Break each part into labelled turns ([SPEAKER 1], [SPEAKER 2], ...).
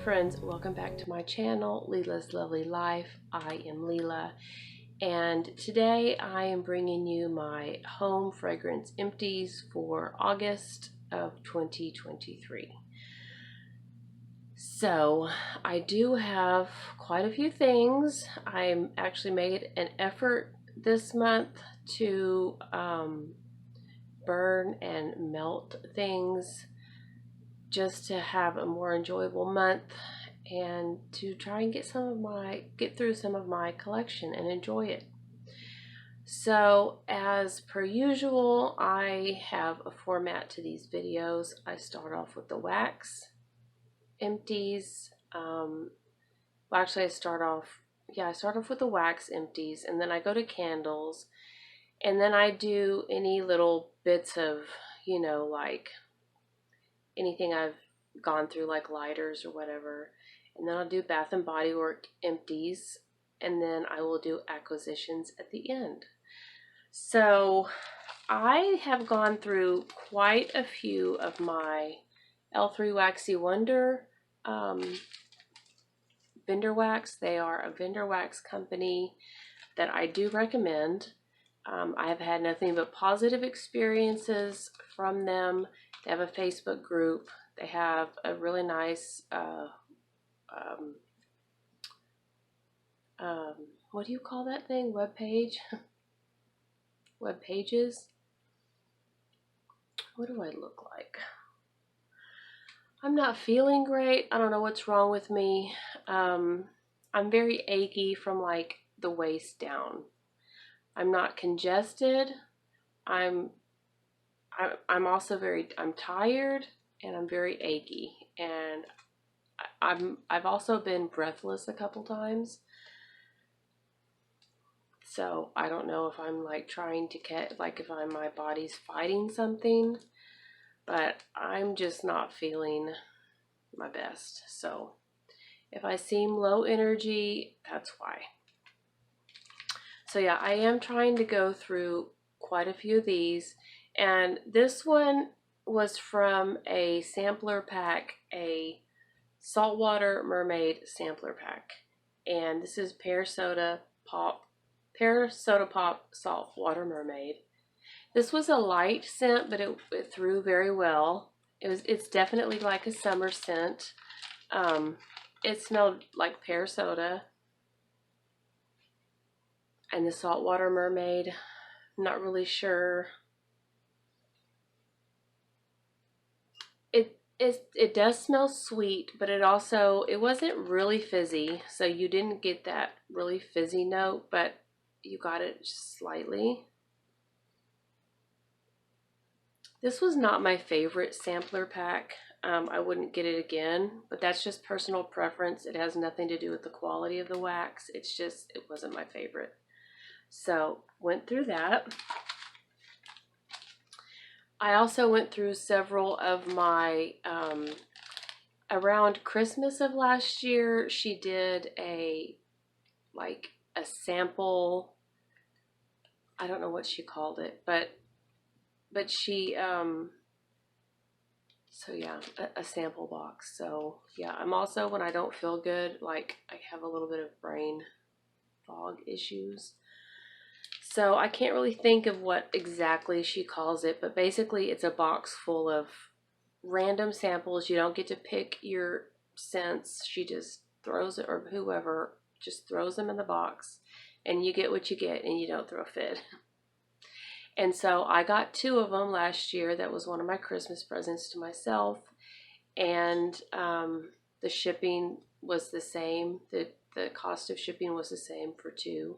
[SPEAKER 1] friends, welcome back to my channel, Leila's Lovely Life. I am Leila, and today I am bringing you my home fragrance empties for August of 2023. So I do have quite a few things. I actually made an effort this month to burn and melt things just to have a more enjoyable month and to try and get through some of my collection and enjoy it. So as per usual, I have a format to these videos. I start off with the wax empties. Actually I start off with the wax empties, and then I go to candles, and then I do any little bits of, like anything I've gone through, like lighters or whatever, and then I'll do Bath and Body Works empties, and then I will do acquisitions at the end. So I have gone through quite a few of my L3 Waxy Wonder vendor wax. They are a vendor wax company that I do recommend. I have had nothing but positive experiences from them. They have a Facebook group. They have a really nice, what do you call that thing? Web page? Web pages? What do I look like? I'm not feeling great. I don't know what's wrong with me. I'm very achy from like the waist down. I'm not congested. I'm also I'm tired, and I'm very achy, and I've also been breathless a couple times. So I don't know if I'm like trying to get, like if my body's fighting something, but I'm just not feeling my best. So if I seem low energy, that's why. So yeah, I am trying to go through quite a few of these, and this one was from a sampler pack, a saltwater mermaid sampler pack, and this is Pear Soda Pop Saltwater Mermaid. This was a light scent, but it threw very well. It's definitely like a summer scent. It smelled like pear soda. And the Saltwater Mermaid, I'm not really sure. It does smell sweet, but it wasn't really fizzy, so you didn't get that really fizzy note, but you got it just slightly. This was not my favorite sampler pack. I wouldn't get it again, but that's just personal preference. It has nothing to do with the quality of the wax. It wasn't my favorite. So went through that. I also went through several of my, around Christmas of last year, she did a sample, I don't know what she called it, but she, so yeah, a sample box. So yeah, I'm also, when I don't feel good, like I have a little bit of brain fog issues. So I can't really think of what exactly she calls it, but basically it's a box full of random samples. You don't get to pick your scents. She just throws it, or whoever just throws them in the box, and you get what you get, and you don't throw a fit. And so I got 2 of them last year. That was one of my Christmas presents to myself, and the shipping was the same. The cost of shipping was the same for 2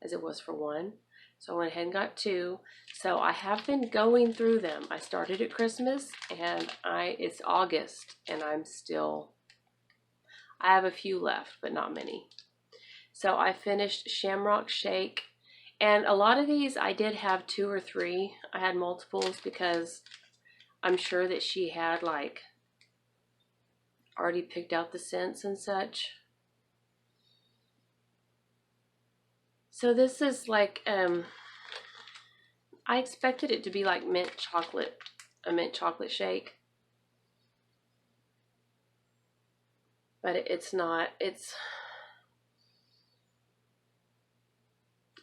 [SPEAKER 1] as it was for 1. So I went ahead and got 2. So I have been going through them. I started at Christmas, and it's August, and I have a few left, but not many. So I finished Shamrock Shake, and a lot of these I did have 2 or 3. I had multiples because I'm sure that she had like already picked out the scents and such. So this is like, I expected it to be like a mint chocolate shake. but it's not,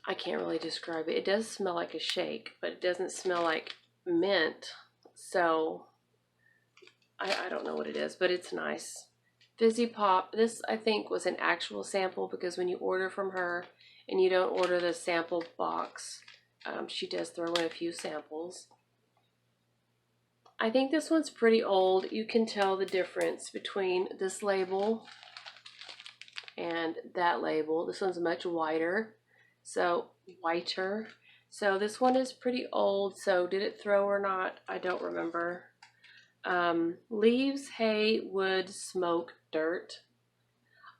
[SPEAKER 1] I can't really describe it. It does smell like a shake, but it doesn't smell like mint. So I don't know what it is, but it's nice. Fizzy Pop, this I think was an actual sample, because when you order from her and you don't order the sample box, she does throw in a few samples. I think this one's pretty old. You can tell the difference between this label and that label. This one's much whiter. So this one is pretty old. So did it throw or not? I don't remember. Leaves, hay, wood, smoke, dirt.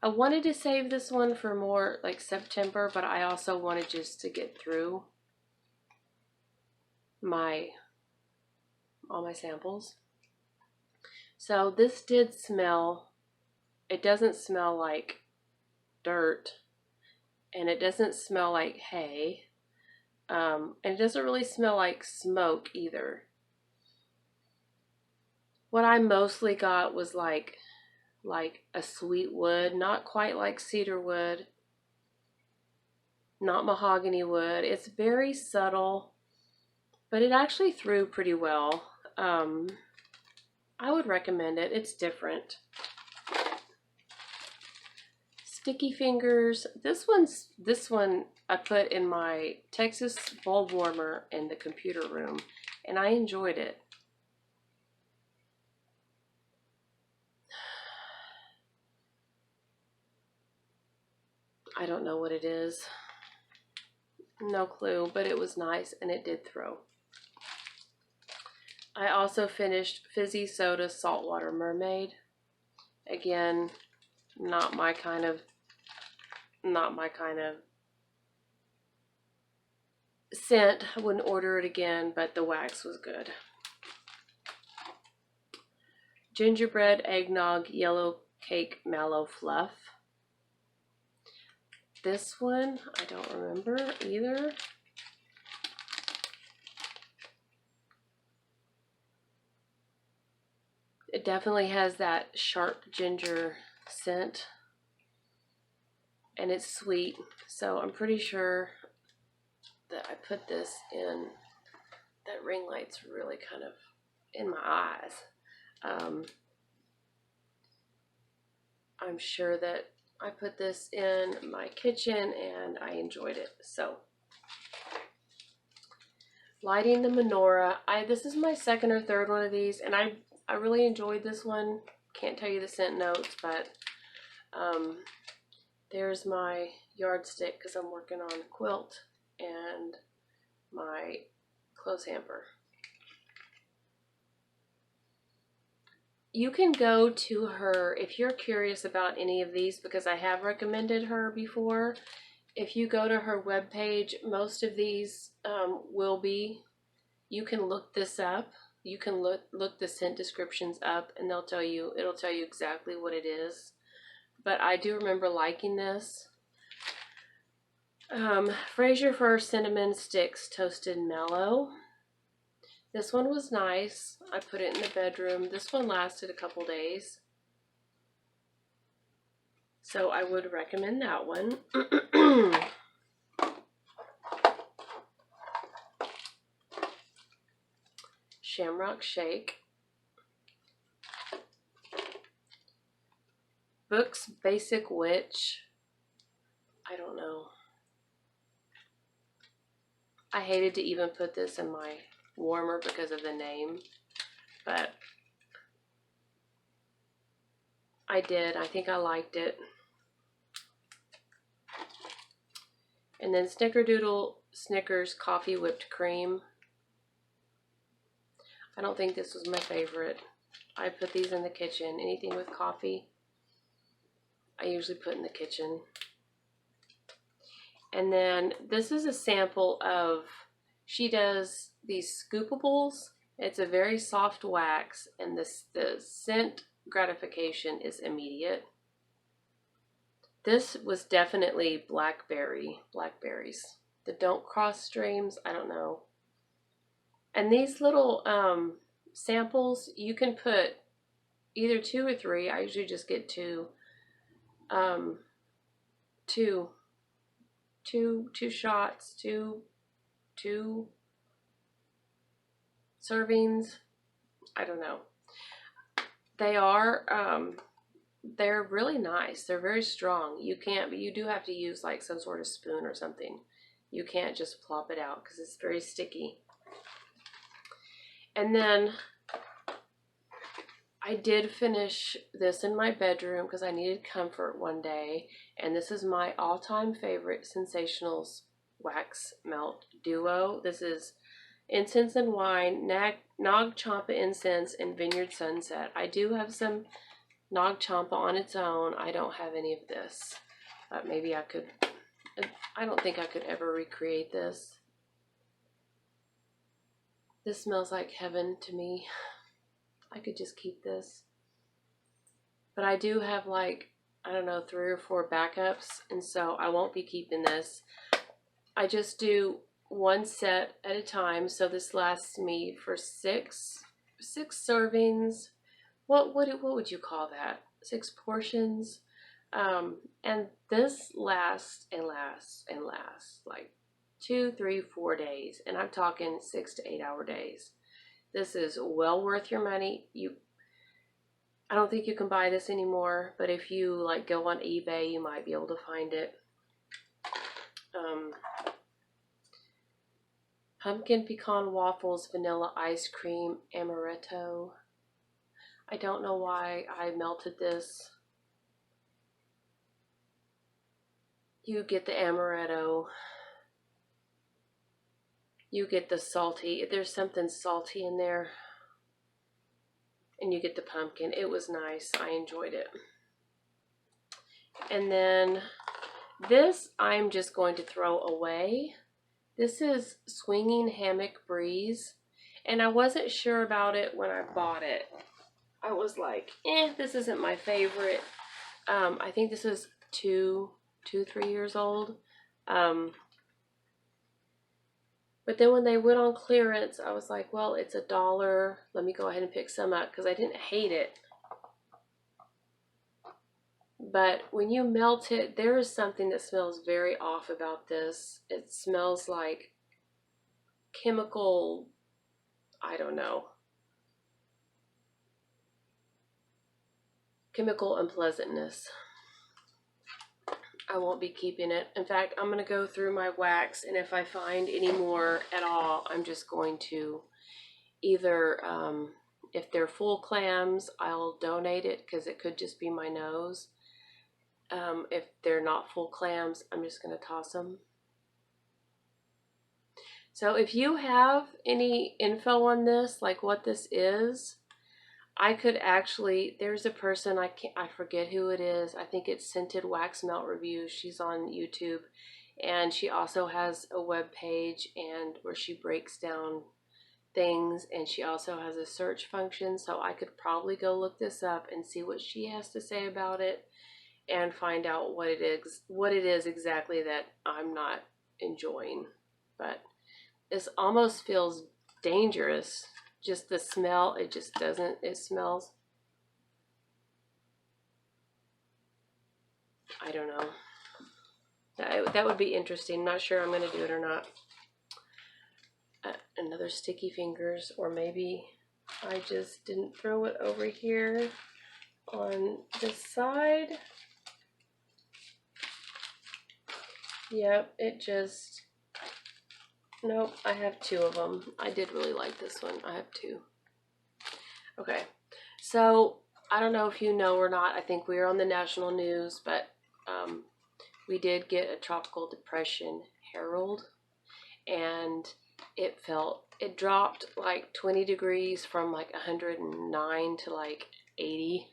[SPEAKER 1] I wanted to save this one for more like September, but I also wanted just to get through all my samples. So this did smell. It doesn't smell like dirt, and it doesn't smell like hay, and it doesn't really smell like smoke either. What I mostly got was like a sweet wood, not quite like cedar wood, not mahogany wood. It's very subtle, but it actually threw pretty well. I would recommend it. It's different. Sticky Fingers. This one I put in my Texas bulb warmer in the computer room, and I enjoyed it. I don't know what it is. No clue, but it was nice and it did throw. I also finished Fizzy Soda Saltwater Mermaid. Again, not my kind of scent. I wouldn't order it again, but the wax was good. Gingerbread Eggnog Yellow Cake Mallow Fluff. This one, I don't remember either. It definitely has that sharp ginger scent, and it's sweet, so I'm pretty sure that I put this in. That ring light's really kind of in my eyes. I'm sure that I put this in my kitchen and I enjoyed it. So, lighting the menorah. This is my second or third one of these, and I really enjoyed this one. Can't tell you the scent notes, but there's my yardstick because I'm working on a quilt, and my clothes hamper. You can go to her if you're curious about any of these, because I have recommended her before. If you go to her webpage, most of these will be. You can look this up. You can look the scent descriptions up, and it'll tell you exactly what it is. But I do remember liking this. Fraser Fir Cinnamon Sticks Toasted Mellow. This one was nice. I put it in the bedroom. This one lasted a couple days, so I would recommend that one. Shamrock Shake. Books Basic Witch. I don't know. I hated to even put this in my warmer because of the name, but I did. I think I liked it. And then Snickerdoodle Snickers Coffee Whipped Cream. I don't think this was my favorite. I put these in the kitchen. Anything with coffee, I usually put in the kitchen. And then this is a sample of, she does these scoopables. It's a very soft wax, and the scent gratification is immediate. This was definitely blackberries that don't cross streams. I don't know. And these little samples, you can put either 2 or 3. I usually just get 2 Um, two, two shots, two servings. I don't know. They are, they're really nice. They're very strong. You can't, but you do have to use like some sort of spoon or something. You can't just plop it out because it's very sticky. And then I did finish this in my bedroom because I needed comfort one day. And this is my all-time favorite Sensationals Wax Melt Duo. This is Incense and Wine, Nag Champa Incense, and Vineyard Sunset. I do have some Nag Champa on its own. I don't have any of this. Maybe I could. I don't think I could ever recreate this. This smells like heaven to me. I could just keep this. But I do have like, I don't know, 3 or 4 backups, and so I won't be keeping this. I just do one set at a time, so this lasts me for six servings. What would you call that? 6 portions. And this lasts and lasts and lasts like 2, 3, 4 days, and I'm talking 6 to 8 hour days. This is well worth your money. I don't think you can buy this anymore, but if you like go on eBay, you might be able to find it. Pumpkin pecan waffles, vanilla ice cream, amaretto. I don't know why I melted this. You get the amaretto. You get the salty. There's something salty in there. And you get the pumpkin. It was nice. I enjoyed it. And then this I'm just going to throw away. This is Swinging Hammock Breeze. And I wasn't sure about it when I bought it. I was like, this isn't my favorite. I think this is 3 years old. But then when they went on clearance, I was like, well, it's $1. Let me go ahead and pick some up because I didn't hate it. But when you melt it, there is something that smells very off about this. It smells like chemical, I don't know, chemical unpleasantness. I won't be keeping it. In fact, I'm going to go through my wax, and if I find any more at all, I'm just going to either, if they're full clams, I'll donate it because it could just be my nose. If they're not full clams, I'm just going to toss them. So if you have any info on this, like what this is, I could actually, there's a person, I forget who it is. I think it's Scented Wax Melt Reviews. She's on YouTube, and she also has a web page and where she breaks down things, and she also has a search function, so I could probably go look this up and see what she has to say about it and find out what it is exactly that I'm not enjoying. But this almost feels dangerous. Just the smell, it just doesn't, it smells, I don't know. That would be interesting. Not sure I'm going to do it or not. Another sticky fingers, or maybe I just didn't throw it over here on this side. Yep, it just, nope, I have 2 of them. I did really like this one. I have 2. Okay, so I don't know if you know or not. I think we are on the national news, but we did get a tropical depression herald, and it dropped like 20 degrees from like 109 to like 80.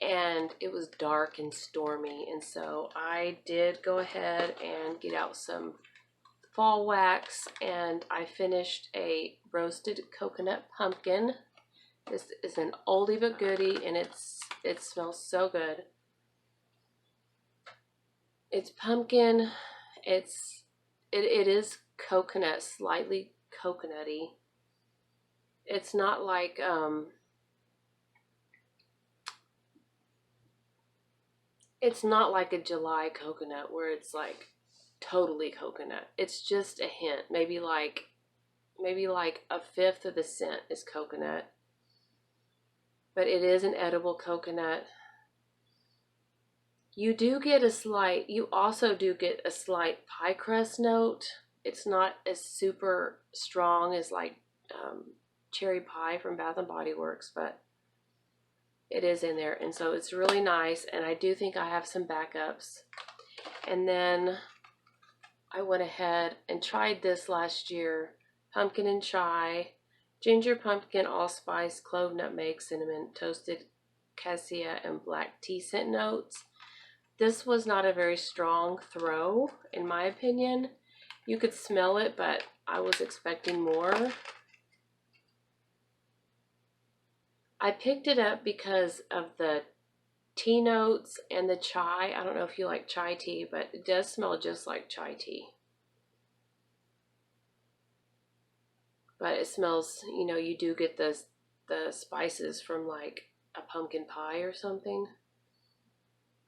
[SPEAKER 1] And it was dark and stormy, and so I did go ahead and get out some fall wax, and I finished a roasted coconut pumpkin. This is an oldie but goodie, and it smells so good. It's pumpkin. It is coconut, slightly coconutty. It's not like it's not like a July coconut where it's like totally coconut. It's just a hint. Maybe like a fifth of the scent is coconut. But it is an edible coconut. You also do get a slight pie crust note. It's not as super strong as like cherry pie from Bath and Body Works, but it is in there. And so it's really nice. And I do think I have some backups. And then I went ahead and tried this last year. Pumpkin and chai, ginger, pumpkin, allspice, clove, nutmeg, cinnamon, toasted cassia, and black tea scent notes. This was not a very strong throw, in my opinion. You could smell it, but I was expecting more. I picked it up because of the tea notes and the chai. I don't know if you like chai tea, but it does smell just like chai tea. But it smells, you do get the spices from like a pumpkin pie or something.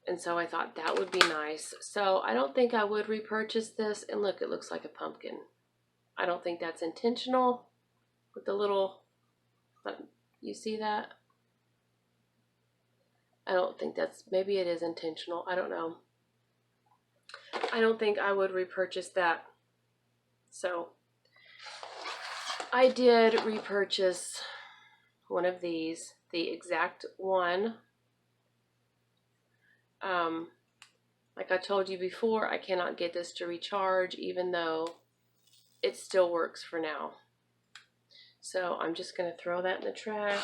[SPEAKER 1] And so I thought that would be nice. So I don't think I would repurchase this. And look, it looks like a pumpkin. I don't think that's intentional with the little, you see that? I don't think maybe it is intentional. I don't know. I don't think I would repurchase that. So I did repurchase one of these, the exact one. Like I told you before, I cannot get this to recharge, even though it still works for now. So I'm just going to throw that in the trash.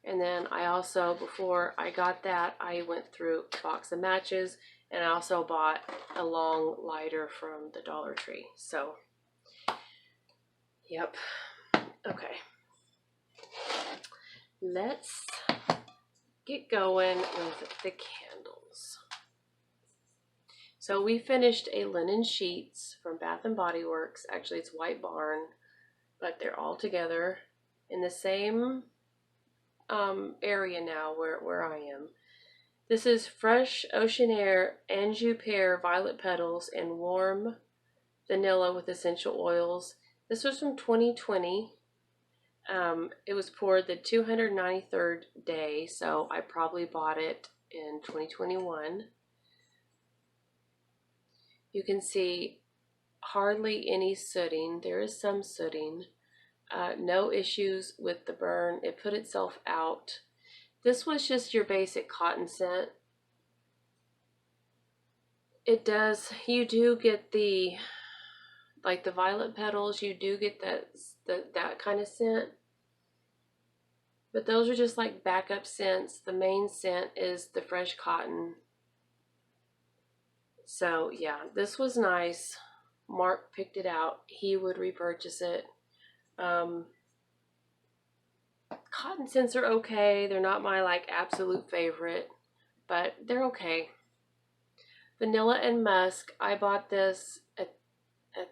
[SPEAKER 1] And then I also, before I got that, I went through a box of matches, and I also bought a long lighter from the Dollar Tree. So, yep. Okay. Let's get going with the candles. So we finished a linen sheets from Bath and Body Works. Actually, it's White Barn, but they're all together in the same area now where I am. This is Fresh Ocean Air, Anjou Pear, Violet Petals, and Warm Vanilla with Essential Oils. This was from 2020. It was poured the 293rd day, so I probably bought it in 2021. You can see hardly any sooting. There is some sooting. No issues with the burn. It put itself out. This was just your basic cotton scent. It does, you do get the violet petals, you do get that kind of scent. But those are just like backup scents. The main scent is the fresh cotton. So yeah, this was nice. Mark picked it out. He would repurchase it. Cotton scents are okay. They're not my like absolute favorite, but they're okay. Vanilla and musk. I bought this at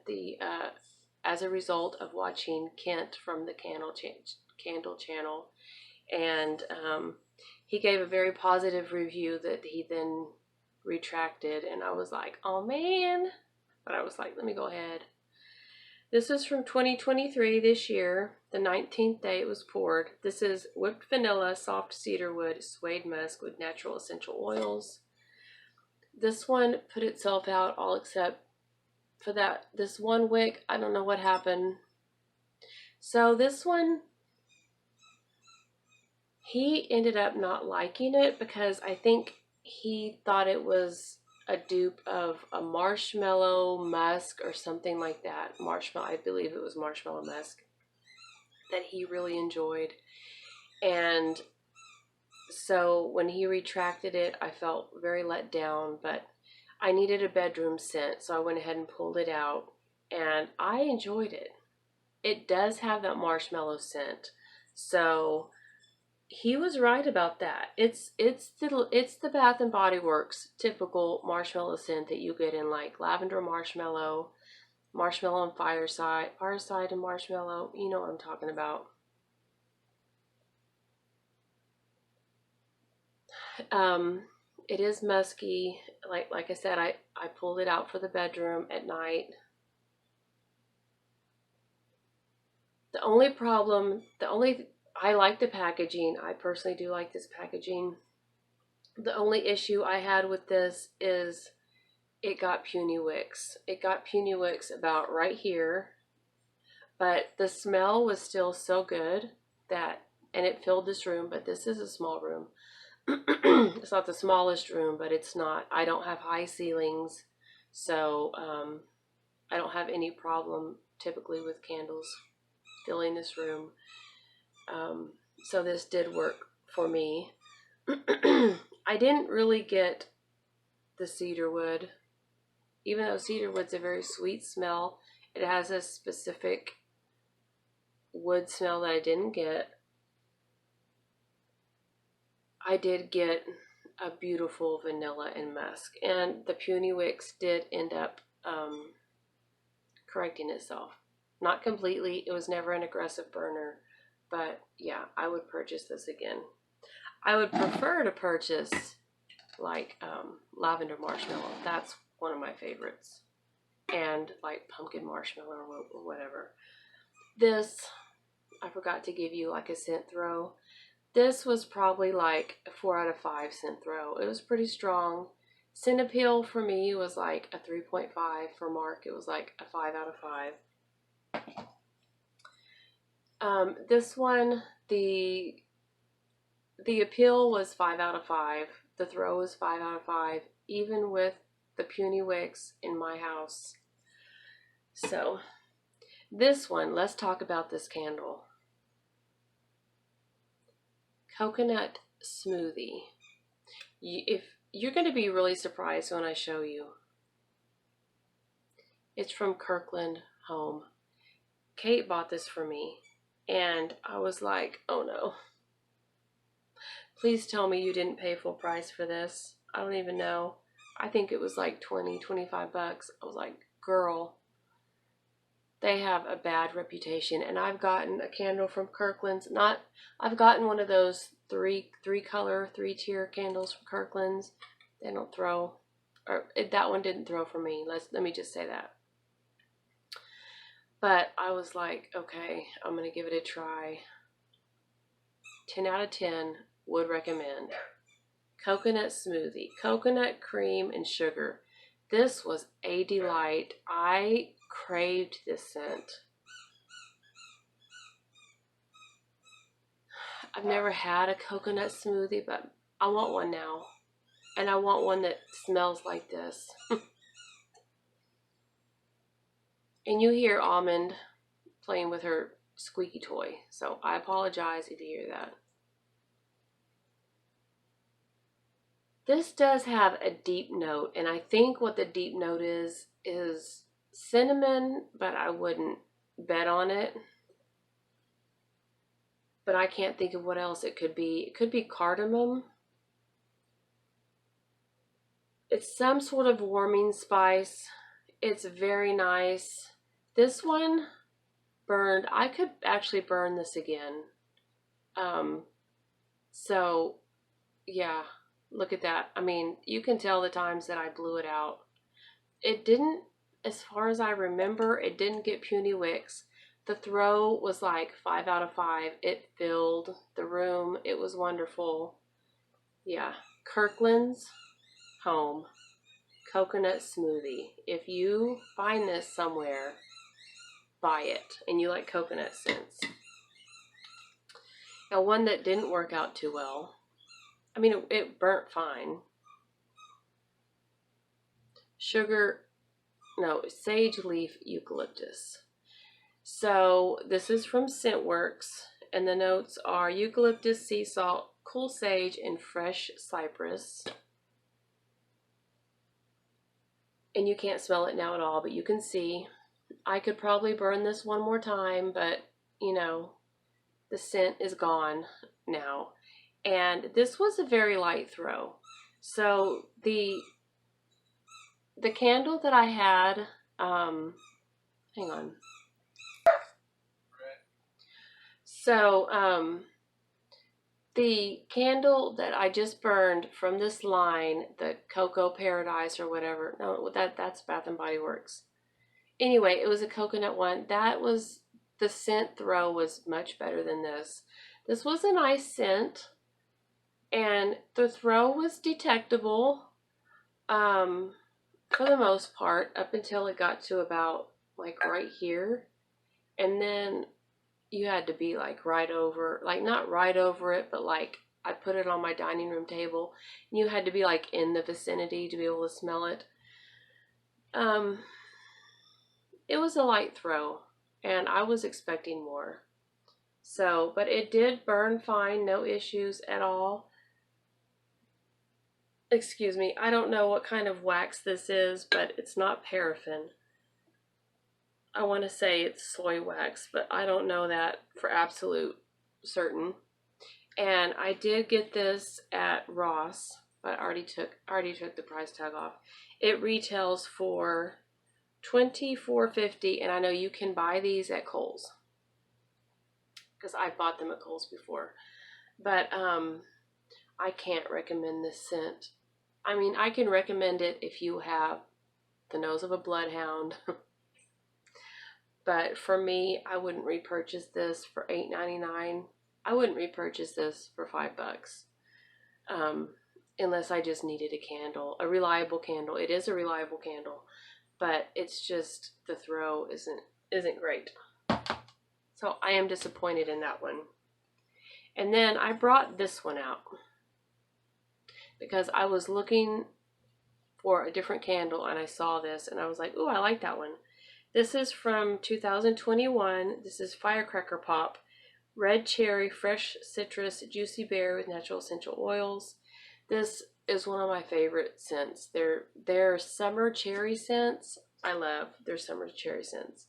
[SPEAKER 1] the as a result of watching Kent from the Candle Channel, and he gave a very positive review that he then retracted, and I was like, oh man, but I was like, let me go ahead. This is from 2023, this year, the 19th day it was poured. This is whipped vanilla, soft cedarwood, suede musk with natural essential oils. This one put itself out all except for this one wick. I don't know what happened. So this one, he ended up not liking it because I think he thought it was a dupe of a marshmallow musk or something like that. I believe it was marshmallow musk that he really enjoyed. And so when he retracted it, I felt very let down, but I needed a bedroom scent, so I went ahead and pulled it out, and I enjoyed it. It does have that marshmallow scent, so he was right about that. It's the Bath and Body Works typical marshmallow scent that you get in like lavender marshmallow and fireside and marshmallow. You know what I'm talking about. It is musky. Like I said, I pulled it out for the bedroom at night. I like the packaging. I personally do like this packaging. The only issue I had with this is it got puny wicks. It got puny wicks about right here, but the smell was still so good and it filled this room, but this is a small room. It's not the smallest room, but it's not, I don't have high ceilings, so I don't have any problem typically with candles filling this room. So this did work for me. I didn't really get the cedar wood. Even though cedar wood's a very sweet smell, it has a specific wood smell that I didn't get. I did get a beautiful vanilla and musk, and the puny wicks did end up correcting itself. Not completely, it was never an aggressive burner, but yeah, I would purchase this again. I would prefer to purchase like lavender marshmallow. That's one of my favorites. And like pumpkin marshmallow or whatever. This, I forgot to give you like a scent throw. This was probably like a 4 out of 5 scent throw. It was pretty strong. Scent appeal for me was like a 3.5. For Mark, it was like a 5 out of 5. This one, the appeal was 5 out of 5. The throw was 5 out of 5, even with the puny wicks in my house. So, this one, let's talk about this candle. Coconut smoothie. If you're going to be really surprised when I show you. It's from Kirkland Home. Kate bought this for me, and I was like, oh no. Please tell me you didn't pay full price for this. I don't even know. I think it was like 20, 25 bucks. I was like, girl, they have a bad reputation. And I've gotten a candle from Kirkland's. I've gotten one of those three color, 3-tier candles from Kirkland's. They don't throw, that one didn't throw for me. Let me just say that. But I was like, okay, I'm going to give it a try. 10 out of 10, would recommend. Coconut smoothie, coconut cream and sugar. This was a delight. I craved this scent. I've never had a coconut smoothie, but I want one now. And I want one that smells like this. And you hear Almond playing with her squeaky toy. So I apologize if you hear that. This does have a deep note, and I think what the deep note is cinnamon, but I wouldn't bet on it. But I can't think of what else it could be. It could be cardamom. It's some sort of warming spice. It's very nice. This one burned. I could actually burn this again. So, yeah. Look at that. I mean, you can tell the times that I blew it out. It didn't, as far as I remember, it didn't get puny wicks. The throw was like 5 out of 5. It filled the room. It was wonderful. Yeah. Kirkland's Home Coconut Smoothie. If you find this somewhere, buy it. And you like coconut scents. Now, one that didn't work out too well. I mean, it burnt fine. Sage leaf eucalyptus. So this is from Scentworks, and the notes are eucalyptus, sea salt, cool sage, and fresh cypress. And you can't smell it now at all, but you can see. I could probably burn this one more time, but you know, the scent is gone now. And this was a very light throw. So the candle that I had, hang on. So The candle that I just burned from this line, the Cocoa Paradise or whatever, no, that's Bath and Body Works. Anyway, it was a coconut one. That was, the scent throw was much better than this. This was a nice scent, and the throw was detectable, for the most part, up until it got to about like right here. And then you had to be like right over, like not right over it, but like I put it on my dining room table, and you had to be like in the vicinity to be able to smell it. It was a light throw, and I was expecting more. So, but it did burn fine, no issues at all. Excuse me, I don't know what kind of wax this is, but it's not paraffin. I want to say it's soy wax, but I don't know that for absolute certain. And I did get this at Ross, but I already took the price tag off. It retails for $24.50, and I know you can buy these at Kohl's because I've bought them at Kohl's before. But I can't recommend this scent. I mean, I can recommend it if you have the nose of a bloodhound. But for me, I wouldn't repurchase this for $8.99. I wouldn't repurchase this for $5. Unless I just needed a candle, a reliable candle. It is a reliable candle, but it's just the throw isn't great. So I am disappointed in that one. And then I brought this one out because I was looking for a different candle, and I saw this, and I was like, "Ooh, I like that one." This is from 2021. This is Firecracker Pop. Red cherry, fresh citrus, juicy berry with natural essential oils. This is one of my favorite scents. Their summer cherry scents. I love their summer cherry scents.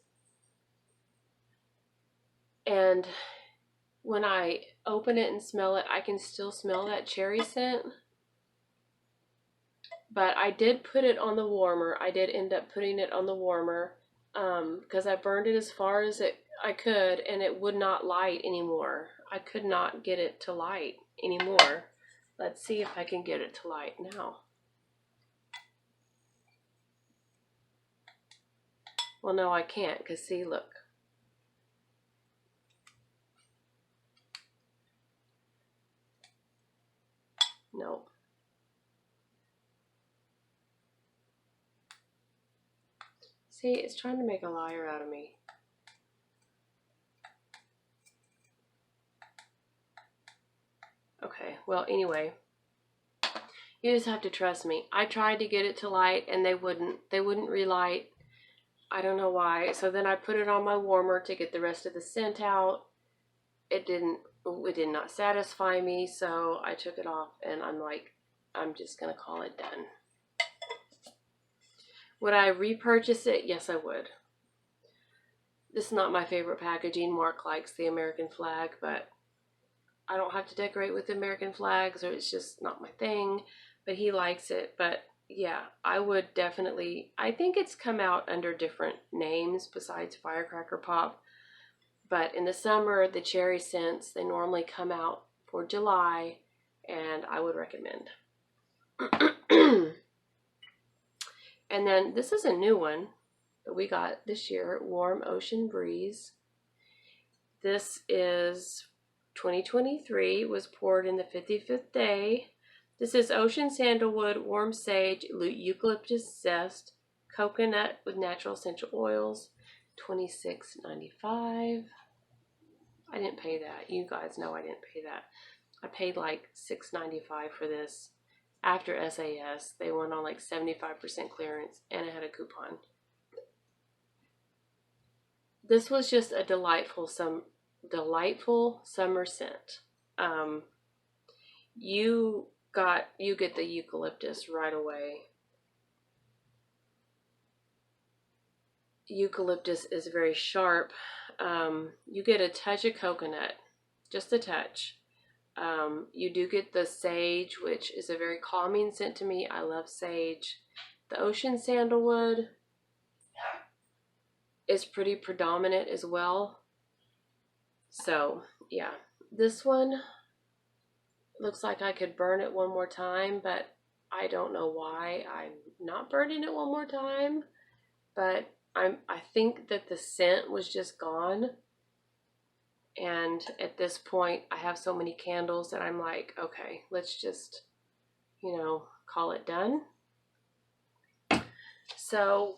[SPEAKER 1] And when I open it and smell it, I can still smell that cherry scent. But I did put it on the warmer. I did end up putting it on the warmer because I burned it as far as I could, and it would not light anymore. I could not get it to light anymore. Let's see if I can get it to light now. Well, no, I can't, because see, look. No. See, it's trying to make a liar out of me. Okay, well, anyway, you just have to trust me. I tried to get it to light, and they wouldn't relight. I don't know why. So then I put it on my warmer to get the rest of the scent out. It did not satisfy me, so I took it off, and I'm like, I'm just gonna call it done. Would I repurchase it? Yes, I would. This is not my favorite packaging. Mark likes the American flag, but I don't have to decorate with the American flags, or it's just not my thing, but he likes it. But yeah, I would definitely, I think it's come out under different names besides Firecracker Pop, but in the summer, the cherry scents, they normally come out for July, and I would recommend. And then this is a new one that we got this year, Warm Ocean Breeze. This is 2023, was poured in the 55th day. This is ocean sandalwood, warm sage, eucalyptus zest, coconut with natural essential oils, $26.95. I didn't pay that. You guys know I didn't pay that. I paid like $6.95 for this. After SAS, they went on like 75% clearance, and it had a coupon. This was just a delightful summer scent. You get the eucalyptus right away. Eucalyptus is very sharp. You get a touch of coconut, just a touch. You do get the sage, which is a very calming scent to me. I love sage. The ocean sandalwood is pretty predominant as well. So, yeah. This one, Looks like I could burn it one more time, but I don't know why I'm not burning it one more time. But I think that the scent was just gone. And at this point, I have so many candles that I'm like, okay, let's just, call it done. So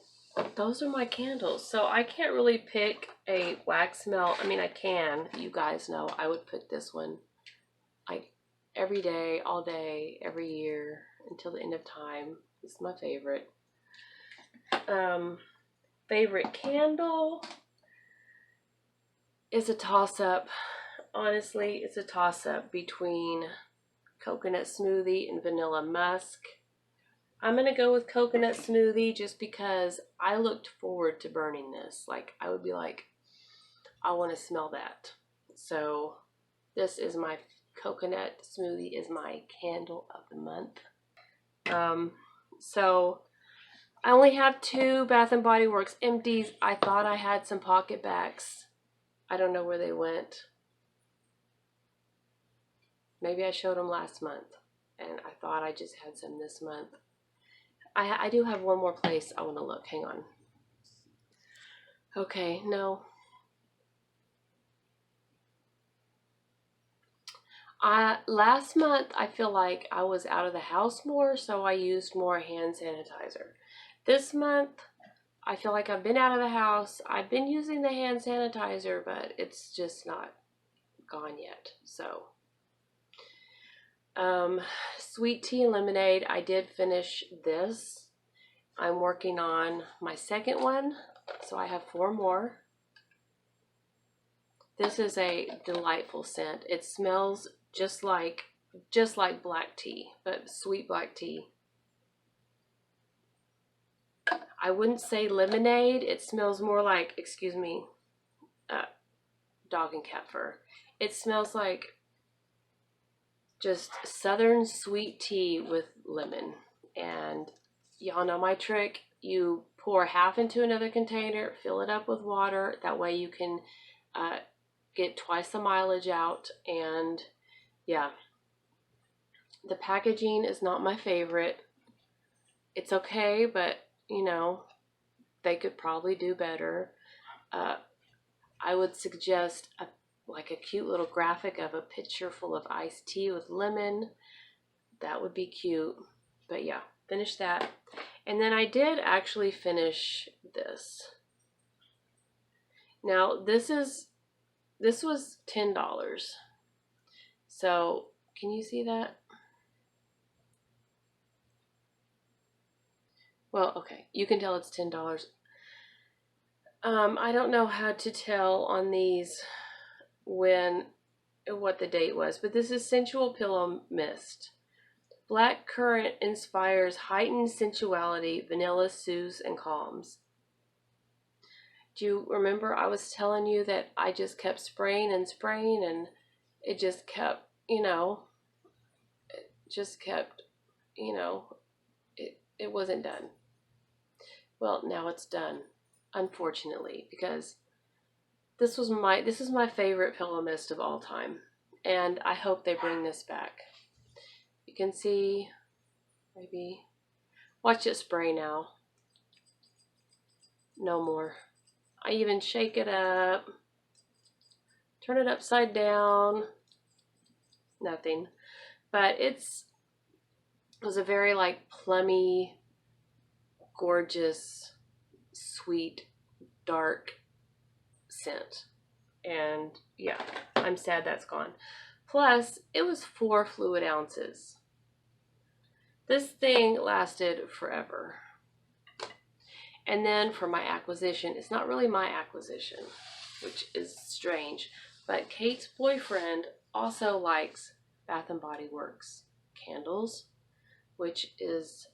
[SPEAKER 1] those are my candles. So I can't really pick a wax melt. I mean, I can. You guys know I would put this one every day, all day, every year until the end of time. It's my favorite. Favorite candle is a toss-up. Honestly, it's a toss-up between coconut smoothie and vanilla musk. I'm going to go with coconut smoothie just because I looked forward to burning this. Like, I would be like, I want to smell that. So this is my coconut smoothie is my candle of the month. So I only have 2 Bath & Body Works Empties. I thought I had some pocket backs. I don't know where they went. Maybe I showed them last month, and I thought I just had some this month. I do have one more place I want to look. Hang on. Okay, no. Last month, I feel like I was out of the house more, so I used more hand sanitizer. This month, I feel like I've been out of the house. I've been using the hand sanitizer, but it's just not gone yet. So, sweet tea and lemonade. I did finish this. I'm working on my second one, so I have 4 more. This is a delightful scent. It smells just like black tea, but sweet black tea. I wouldn't say lemonade. It smells more like, dog and cat fur. It smells like just southern sweet tea with lemon. And y'all know my trick. You pour half into another container, fill it up with water. That way you can get twice the mileage out. And yeah, the packaging is not my favorite. It's okay, but they could probably do better. I would suggest a cute little graphic of a pitcher full of iced tea with lemon. That would be cute. But yeah, finish that. And then I did actually finish this. Now this was $10. So can you see that? Well, okay, you can tell it's $10. I don't know how to tell on these what the date was, but this is Sensual Pillow Mist. Black currant inspires heightened sensuality, vanilla soothes and calms. Do you remember I was telling you that I just kept spraying and spraying, and it just kept, it wasn't done. Well, now it's done, unfortunately, because this is my favorite pillow mist of all time, and I hope they bring this back. You can see, maybe, watch it spray now. No more. I even shake it up, turn it upside down, nothing. But it was a very plummy, gorgeous, sweet, dark scent. And yeah, I'm sad that's gone. Plus, it was 4 fluid ounces. This thing lasted forever. And then for my acquisition, it's not really my acquisition, which is strange, but Kate's boyfriend also likes Bath & Body Works candles, which is,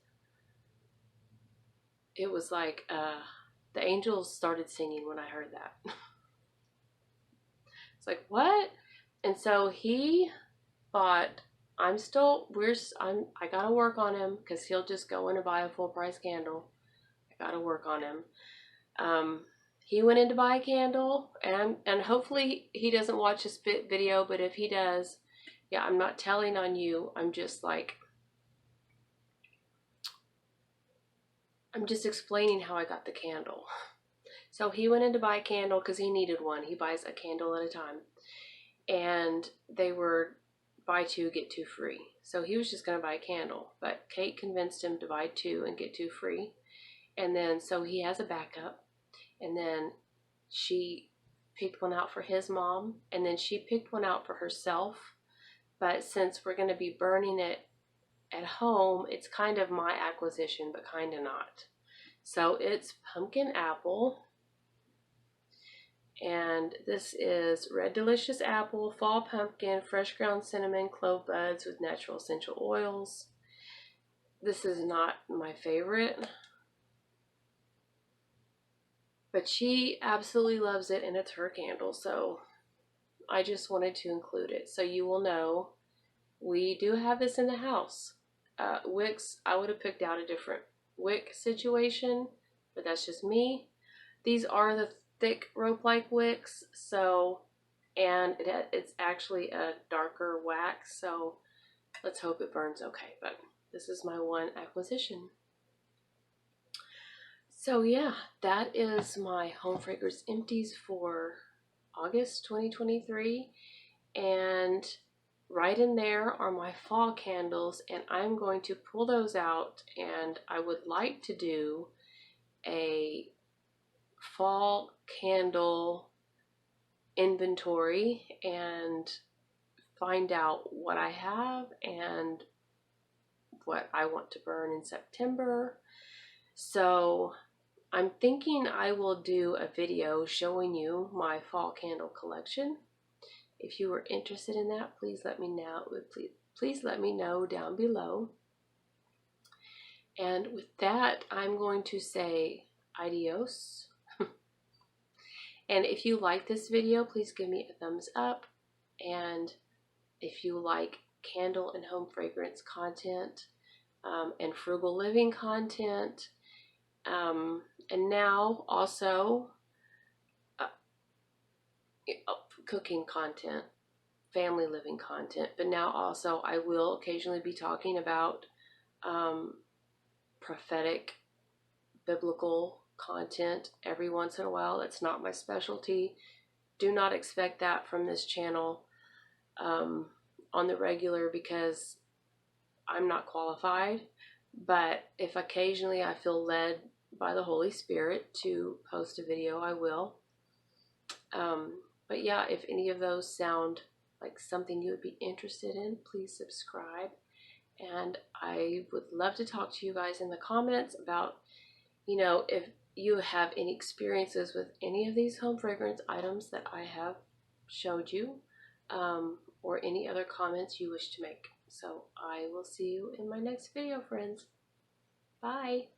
[SPEAKER 1] it was like the angels started singing when I heard that. It's like, what? And so he bought, I gotta work on him because he'll just go in and buy a full price candle. I gotta work on him. He went in to buy a candle, and hopefully he doesn't watch this video, but if he does, Yeah, I'm not telling on you. I'm just explaining how I got the candle. So he went in to buy a candle because he needed one. He buys a candle at a time. And they were buy two, get two free. So he was just going to buy a candle. But Kate convinced him to buy two and get two free. And then, so he has a backup. And then she picked one out for his mom. And then she picked one out for herself. But since we're going to be burning it at home, it's kind of my acquisition, but kind of not. So it's pumpkin apple. And this is red delicious apple, fall pumpkin, fresh ground cinnamon, clove buds with natural essential oils. This is not my favorite, but she absolutely loves it, and it's her candle, so I just wanted to include it so you will know we do have this in the house. Wicks, I would have picked out a different wick situation, but that's just me. These are the thick rope-like wicks, so, and it's actually a darker wax, so let's hope it burns okay. But this is my one acquisition. So yeah, that is my home fragrance empties for August 2023, and right in there are my fall candles, and I'm going to pull those out, and I would like to do a fall candle inventory and find out what I have and what I want to burn in September. So I'm thinking I will do a video showing you my fall candle collection. If you are interested in that, please let me know. Please let me know down below. And with that, I'm going to say adios. And if you like this video, please give me a thumbs up. And if you like candle and home fragrance content and frugal living content, and now also cooking content, family living content, but now also I will occasionally be talking about prophetic biblical content every once in a while. It's not my specialty. Do not expect that from this channel on the regular, because I'm not qualified. But if occasionally I feel led by the Holy Spirit to post a video, I will. But yeah, if any of those sound like something you would be interested in, please subscribe. And I would love to talk to you guys in the comments about, you know, if you have any experiences with any of these home fragrance items that I have showed you, or any other comments you wish to make. So I will see you in my next video, friends. Bye.